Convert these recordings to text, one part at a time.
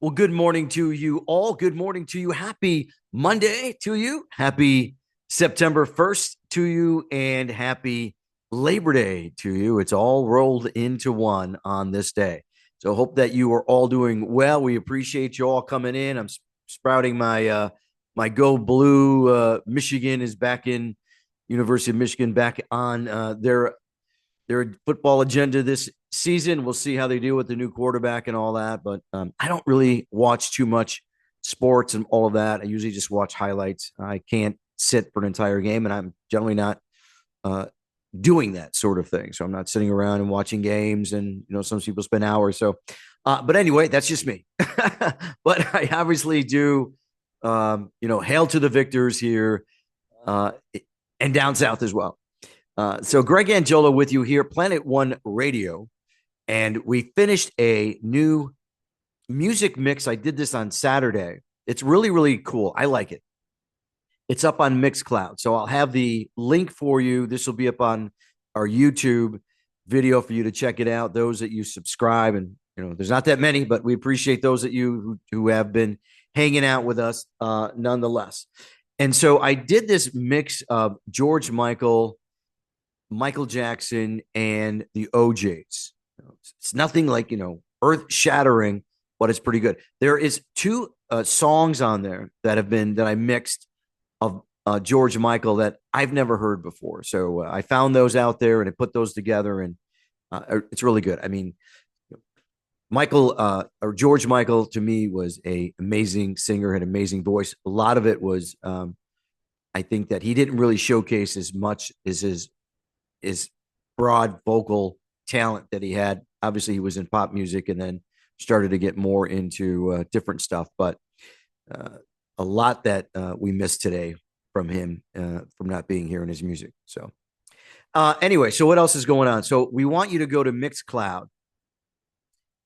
Well, good morning to you all. Good morning to you. Happy Monday to you. Happy September 1st to you, and happy Labor Day to you. It's all rolled into one on this day. So hope that you are all doing well. We appreciate you all coming in. I'm sprouting my Go Blue. Michigan is back in University of Michigan, back on their football agenda this season. We'll see how they do with the new quarterback and all that. But I don't really watch too much sports and all of that. I usually just watch highlights. I can't sit for an entire game, and I'm generally not uh, doing that sort of thing. So I'm not sitting around and watching games. And some people spend hours. But anyway, that's just me. But I obviously do. Hail to the victors here, uh, and down south as well. So Greg Angello with you here, Planet One Radio, and we finished a new music mix. I did this on Saturday. It's really, really cool. I like it. It's up on Mixcloud. So I'll have the link for you. This will be up on our YouTube video for you to check it out. Those that you subscribe, and there's not that many, but we appreciate those that you who have been hanging out with us nonetheless. And so I did this mix of George Michael, Michael Jackson, and the OJs. It's nothing like, earth shattering, but it's pretty good. There is two songs on there that I mixed of George Michael that I've never heard before. So I found those out there and I put those together, and it's really good. I mean, Michael or George Michael to me was a amazing singer, had an amazing voice. A lot of it was, I think that he didn't really showcase as much as his broad vocal talent that he had. Obviously, he was in pop music and then started to get more into different stuff. But a lot that we missed today from him from not being here in his music. So anyway, so what else is going on? So we want you to go to Mixcloud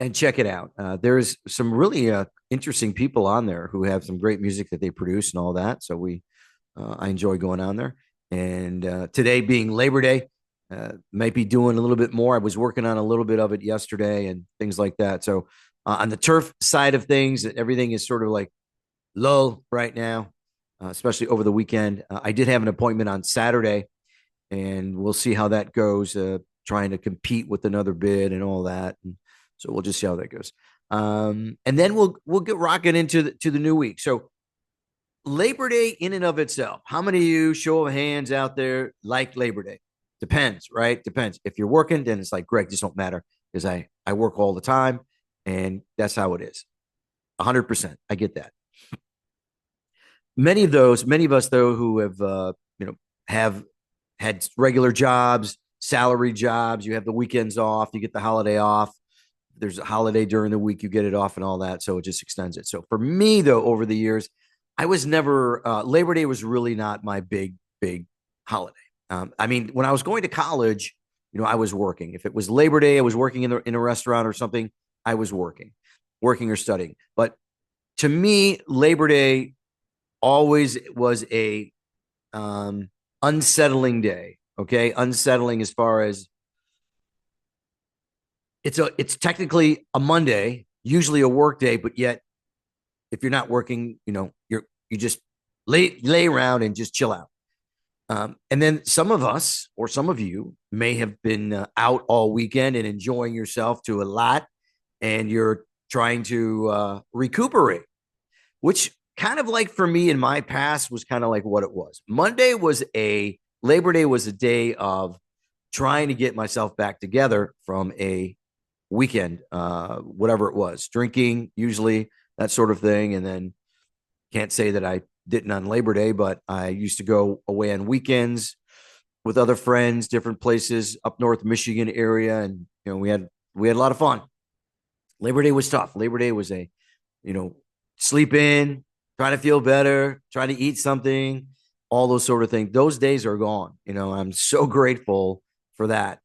and check it out. There's some really interesting people on there who have some great music that they produce and all that. So I enjoy going on there. And today being Labor Day, might be doing a little bit more. I was working on a little bit of it yesterday and things like that. So on the turf side of things, everything is sort of like low right now, especially over the weekend. I did have an appointment on Saturday, and we'll see how that goes. Trying to compete with another bid and all that, and so we'll just see how that goes. And then we'll get rocking into the new week. So Labor Day in and of itself. How many of you, show of hands out there, like Labor Day? Depends, right? Depends. If you're working, then it's like, Greg, this don't matter because I work all the time, and that's how it is. 100%. I get that. Many of us though, who have have had regular jobs, salary jobs, you have the weekends off, you get the holiday off. There's a holiday during the week, you get it off and all that, so it just extends it. So for me though, over the years, I was never Labor Day was really not my big holiday. I mean, when I was going to college, I was working. If it was Labor Day, I was working in a restaurant or something. I was working or studying. But to me, Labor Day always was a unsettling day. Okay, unsettling as far as it's technically a Monday, usually a work day, but yet if you're not working, you just lay around and just chill out. And then some of us or some of you may have been out all weekend and enjoying yourself to a lot, and you're trying to recuperate, which kind of like for me in my past was kind of like what it was. Labor Day was a day of trying to get myself back together from a weekend, whatever it was, drinking, usually that sort of thing. And then can't say that I didn't on Labor Day, but I used to go away on weekends with other friends, different places up north Michigan area. And, we had a lot of fun. Labor Day was tough. Labor Day was sleep in, trying to feel better, trying to eat something, all those sort of things. Those days are gone. I'm so grateful for that.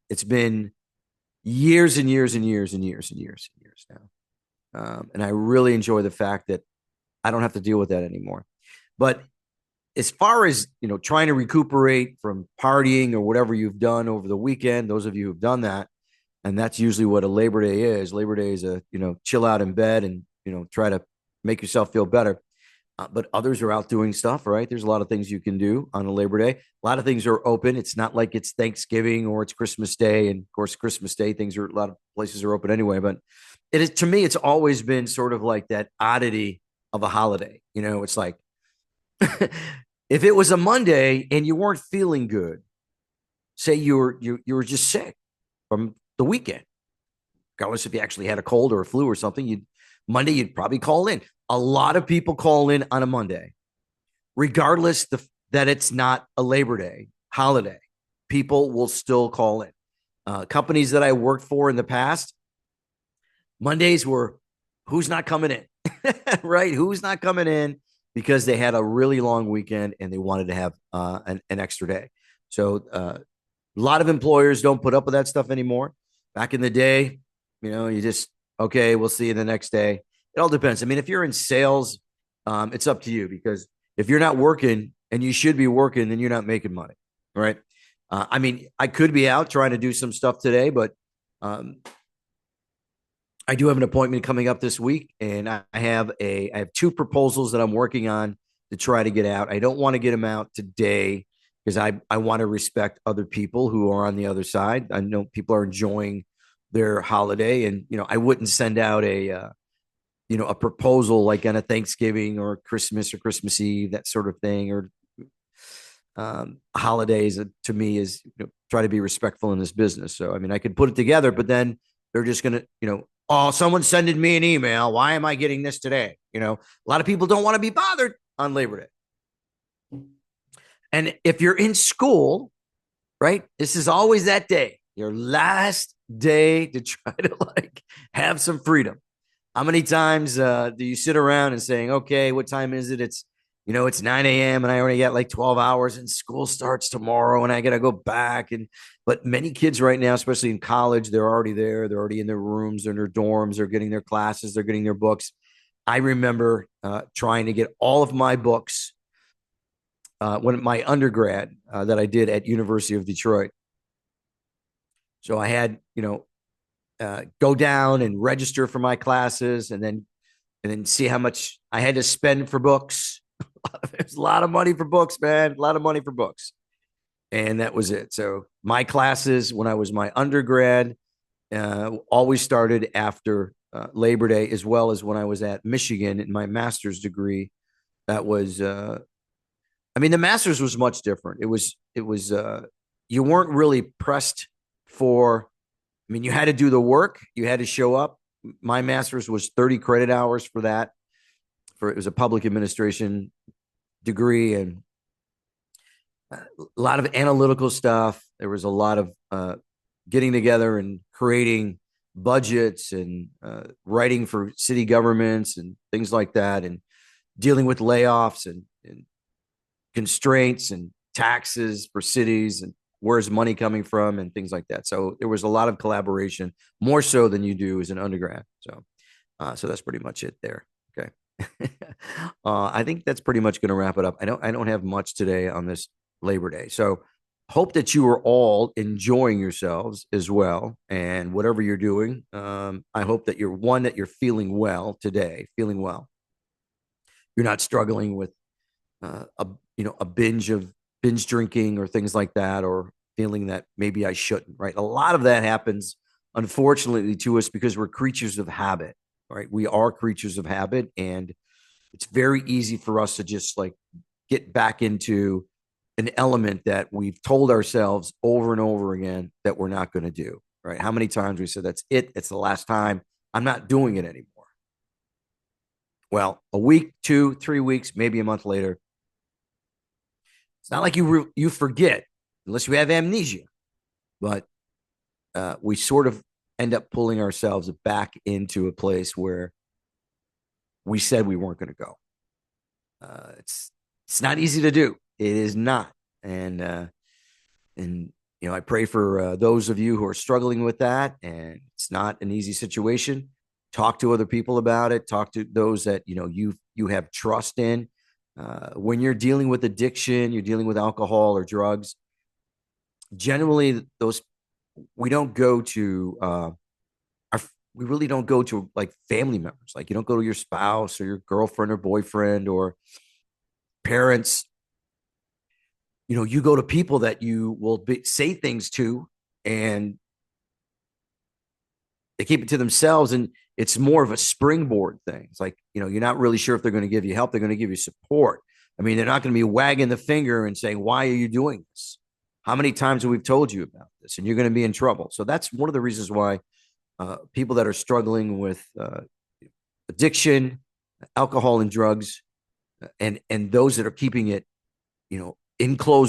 It's been years and years and years and years and years and years now. And I really enjoy the fact that I don't have to deal with that anymore. But as far as, trying to recuperate from partying or whatever you've done over the weekend, those of you who've done that, And that's usually what a Labor Day is. Labor Day is a, chill out in bed and, try to make yourself feel better. But others are out doing stuff, right? There's a lot of things you can do on a Labor Day. A lot of things are open. It's not like it's Thanksgiving or it's Christmas Day. And of course, Christmas Day, a lot of places are open anyway. But it is, to me, it's always been sort of like that oddity of a holiday. It's like if it was a Monday and you weren't feeling good, say you were just sick from the weekend, regardless if you actually had a cold or a flu or something, you'd probably call in. A lot of people call in on a Monday, regardless that it's not a Labor Day holiday. People will still call in. Companies that I worked for in the past, Mondays were who's not coming in, right? Who's not coming in because they had a really long weekend and they wanted to have an extra day. So a lot of employers don't put up with that stuff anymore. Back in the day, you just, okay, we'll see you the next day. It all depends. I mean, if you're in sales, it's up to you, because if you're not working and you should be working, then you're not making money, right? I mean, I could be out trying to do some stuff today, but um, I do have an appointment coming up this week, and I have two proposals that I'm working on to try to get out. I don't want to get them out today because I want to respect other people who are on the other side. I know people are enjoying their holiday, and I wouldn't send out a proposal like on a Thanksgiving or Christmas Eve, that sort of thing, or holidays. To me, is try to be respectful in this business. So I mean, I could put it together, but then they're just gonna, oh, someone's sending me an email. Why am I getting this today? A lot of people don't want to be bothered on Labor Day. And if you're in school, right, this is always that day, your last day to try to like have some freedom. How many times do you sit around and saying, okay, what time is it? It's 9 a.m. and I already got like 12 hours and school starts tomorrow and I got to go back. But many kids right now, especially in college, they're already there. They're already in their rooms, they're in their dorms, they're getting their classes, they're getting their books. I remember trying to get all of my books when my undergrad that I did at University of Detroit. So I had, go down and register for my classes and then see how much I had to spend for books. There's a lot of money for books, man. A lot of money for books. And that was it. So my classes when I was my undergrad always started after Labor Day, as well as when I was at Michigan in my master's degree. That was, I mean, the master's was much different. It was, you weren't really pressed for, I mean, you had to do the work, you had to show up. My master's was 30 credit hours for that. It was a public administration degree, and a lot of analytical stuff. There was a lot of getting together and creating budgets and writing for city governments and things like that, and dealing with layoffs and constraints and taxes for cities and where's money coming from and things like that. So there was a lot of collaboration, more so than you do as an undergrad. So that's pretty much it there. Okay. I think that's pretty much going to wrap it up. I don't have much today on this Labor Day. So hope that you are all enjoying yourselves as well. And whatever you're doing, I hope that you're feeling well today, feeling well. You're not struggling with a binge drinking or things like that, or feeling that maybe I shouldn't, right? A lot of that happens, unfortunately, to us because we're creatures of habit, right? We are creatures of habit, and it's very easy for us to just like get back into an element that we've told ourselves over and over again that we're not going to do, right? How many times we said, that's it, it's the last time, I'm not doing it anymore. Well, a week, 2, 3 weeks, maybe a month later, it's not like you forget unless you have amnesia, but we sort of end up pulling ourselves back into a place where we said we weren't going to go. It's not easy to do. It is not, and I pray for those of you who are struggling with that, and it's not an easy situation. Talk to other people about it. Talk to those that you have trust in. When you're dealing with addiction, you're dealing with alcohol or drugs. Generally, those we don't go to our we really don't go to like family members. Like you don't go to your spouse or your girlfriend or boyfriend or parents. You go to people that you will say things to, and they keep it to themselves, and it's more of a springboard thing. It's like, you're not really sure if they're going to give you help. They're going to give you support. I mean, they're not going to be wagging the finger and saying, why are you doing this? How many times have we told you about this? And you're going to be in trouble. So that's one of the reasons why people that are struggling with addiction, alcohol and drugs, and those that are keeping it,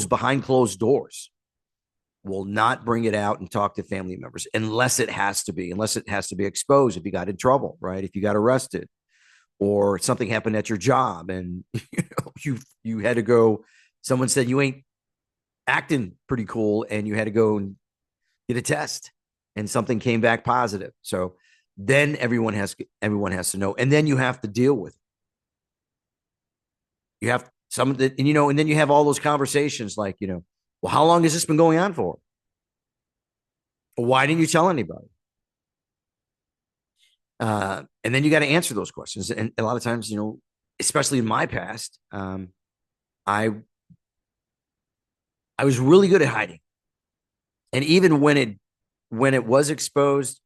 behind closed doors, will not bring it out and talk to family members unless it has to be exposed. If you got in trouble, right? If you got arrested or something happened at your job and you had to go, someone said you ain't acting pretty cool and you had to go and get a test and something came back positive. So then everyone has to know, and then you have to deal with it. You have some that, and then you have all those conversations like, well, how long has this been going on for? Why didn't you tell anybody? And then you got to answer those questions. And a lot of times, especially in my past, I I was really good at hiding. And even when it was exposed,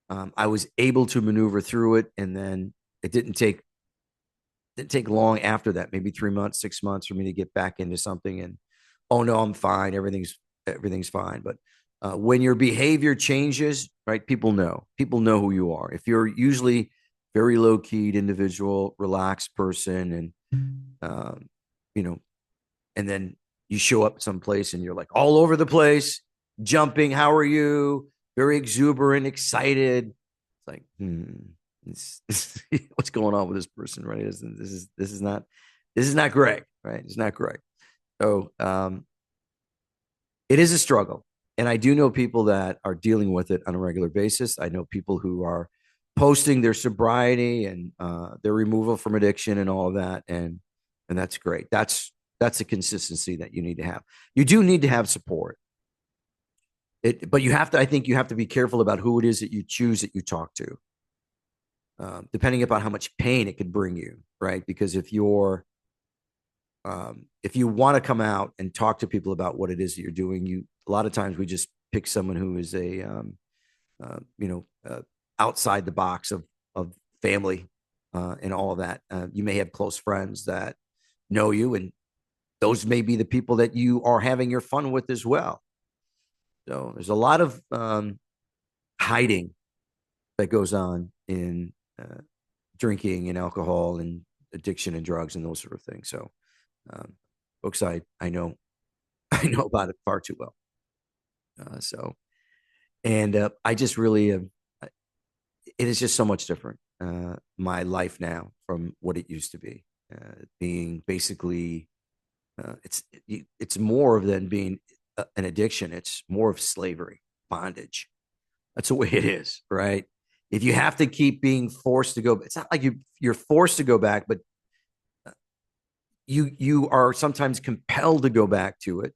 I was able to maneuver through it. And then it didn't take long after that, maybe 3 months, 6 months for me to get back into something. And oh no, I'm fine. Everything's fine. But when your behavior changes, right? People know who you are. If you're usually very low keyed individual, relaxed person, and you know, and then you show up someplace and you're like all over the place, jumping. How are you? Very exuberant, excited. It's like, what's going on with this person, right? This is not Greg, right? It's not Greg. So it is a struggle, and I do know people that are dealing with it on a regular basis. I know people who are posting their sobriety and their removal from addiction and all of that, and that's great. That's a consistency that you need to have. You do need to have support. But I think you have to be careful about who it is that you choose that you talk to, depending upon how much pain it could bring you, right? Because if you want to come out and talk to people about what it is that you're doing, a lot of times we just pick someone who is outside the box of family and all of that. You may have close friends that know you, and those may be the people that you are having your fun with as well. So there's a lot of hiding that goes on in drinking and alcohol and addiction and drugs and those sort of things. So, um, folks, I know I know about it far too well. So, and I just really, it is just so much different. My life now from what it used to be, being basically, it's more than being an addiction. It's more of slavery, bondage. That's the way it is, right? If you have to keep being forced to go, it's not like you're forced to go back, but you are sometimes compelled to go back to it,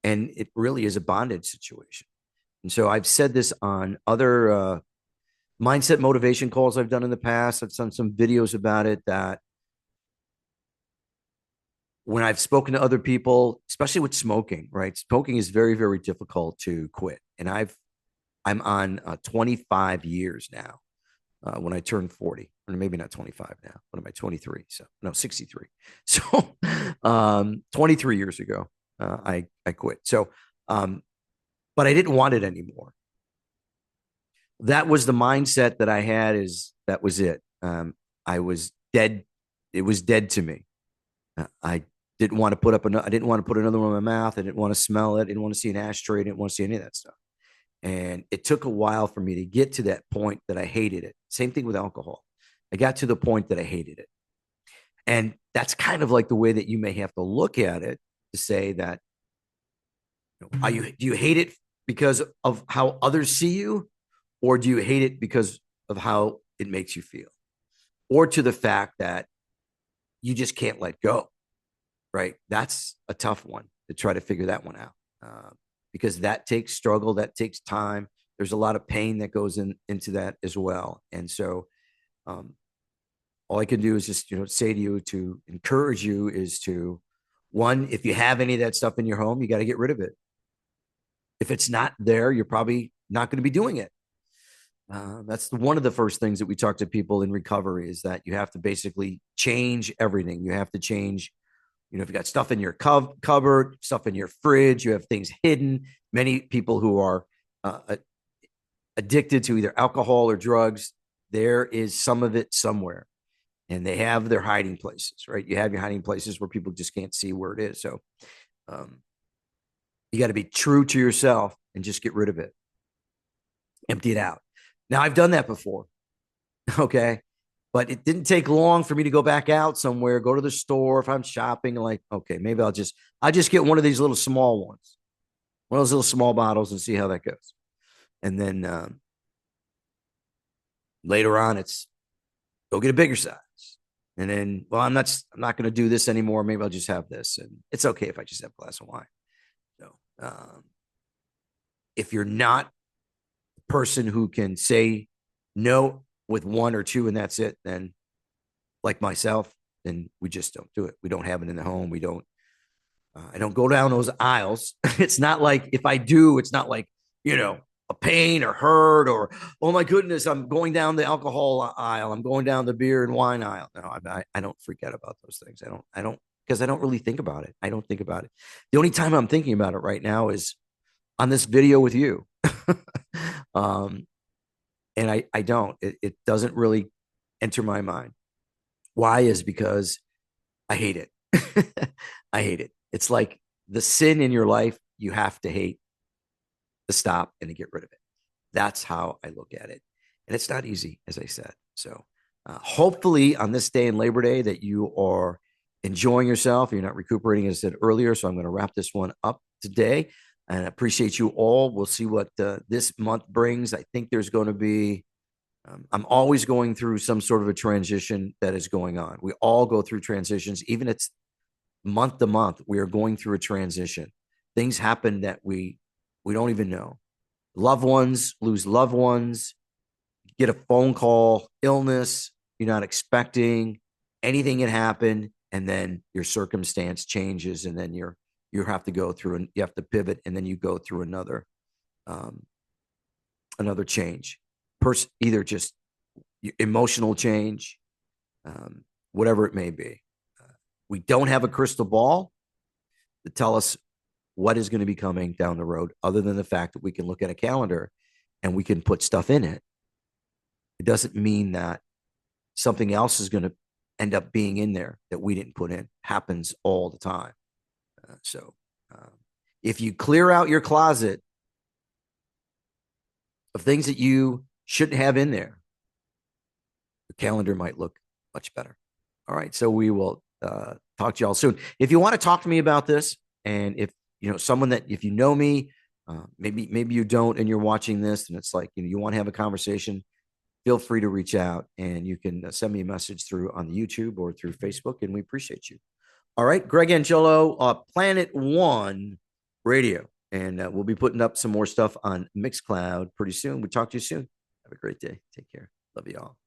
and it really is a bondage situation. And so I've said this on other mindset motivation calls I've done in the past. I've done some videos about it, that when I've spoken to other people, especially with smoking, right? Smoking is very, very difficult to quit. And I'm on 25 years now. When I turned 40, or maybe not 25 now. What am I, 23? So no, 63. So 23 years ago, I quit. So, but I didn't want it anymore. That was the mindset that I had. That was it. I was dead. It was dead to me. I didn't want to I didn't want to put another one in my mouth. I didn't want to smell it. I didn't want to see an ashtray. I didn't want to see any of that stuff. And it took a while for me to get to that point that I hated it. Same thing with alcohol. I got to the point that I hated it. And that's kind of like the way that you may have to look at it, to say that, do you hate it because of how others see you, or do you hate it because of how it makes you feel, or to the fact that you just can't let go, right? That's a tough one to try to figure that one out. because that takes struggle, that takes time. There's a lot of pain that goes into that as well. And so, um, all I can do is just, say to you, to encourage you, is to, one, if you have any of that stuff in your home, you got to get rid of it. If it's not there, you're probably not going to be doing it. That's one of the first things that we talk to people in recovery, is that you have to basically change everything. You have to change, if you got stuff in your cupboard, stuff in your fridge, you have things hidden. Many people who are addicted to either alcohol or drugs, there is some of it somewhere, and they have their hiding places, right? You have your hiding places where people just can't see where it is. So um, you got to be true to yourself and just get rid of it, empty it out. Now, I've done that before. Okay. But it didn't take long for me to go back out somewhere, go to the store. If I'm shopping, like, okay, maybe I'll just get one of these little small ones, one of those little small bottles, and see how that goes. And then later on, it's go get a bigger size. And then, well, I'm not going to do this anymore. Maybe I'll just have this. And it's okay if I just have a glass of wine. So, if you're not a person who can say no with one or two and that's it, then, like myself, then we just don't do it. We don't have it in the home. We don't. I don't go down those aisles. It's not like, if I do, it's not like, a pain or hurt or, oh my goodness, I'm going down the alcohol aisle. I'm going down the beer and wine aisle. No, I don't forget about those things. Because I don't really think about it. I don't think about it. The only time I'm thinking about it right now is on this video with you. um, and I don't. It doesn't really enter my mind. Why? Is because I hate it. I hate it. It's like the sin in your life you have to hate to stop and to get rid of it. That's how I look at it. And it's not easy, as I said. So hopefully on this day in Labor Day that you are enjoying yourself. You're not recuperating, as I said earlier. So I'm going to wrap this one up today. And I appreciate you all. We'll see what this month brings. I think there's going to be, I'm always going through some sort of a transition that is going on. We all go through transitions, even it's month to month. We are going through a transition. Things happen that we don't even know. Loved ones lose loved ones, get a phone call, illness you're not expecting, anything can happen, and then your circumstance changes, and then you have to go through, and you have to pivot, and then you go through um, another change. Either just emotional change, whatever it may be. We don't have a crystal ball to tell us what is going to be coming down the road, other than the fact that we can look at a calendar and we can put stuff in it. It doesn't mean that something else is going to end up being in there that we didn't put in. Happens all the time. So if you clear out your closet of things that you shouldn't have in there, the calendar might look much better. All right. So we will talk to y'all soon. If you want to talk to me about this, and if someone that, if you know me, maybe you don't, and you're watching this and it's like, you want to have a conversation, feel free to reach out, and you can send me a message through on the YouTube or through Facebook, and we appreciate you. All right. Greg Angello, Planet One Radio. And we'll be putting up some more stuff on Mixcloud pretty soon. We'll talk to you soon. Have a great day. Take care. Love you all.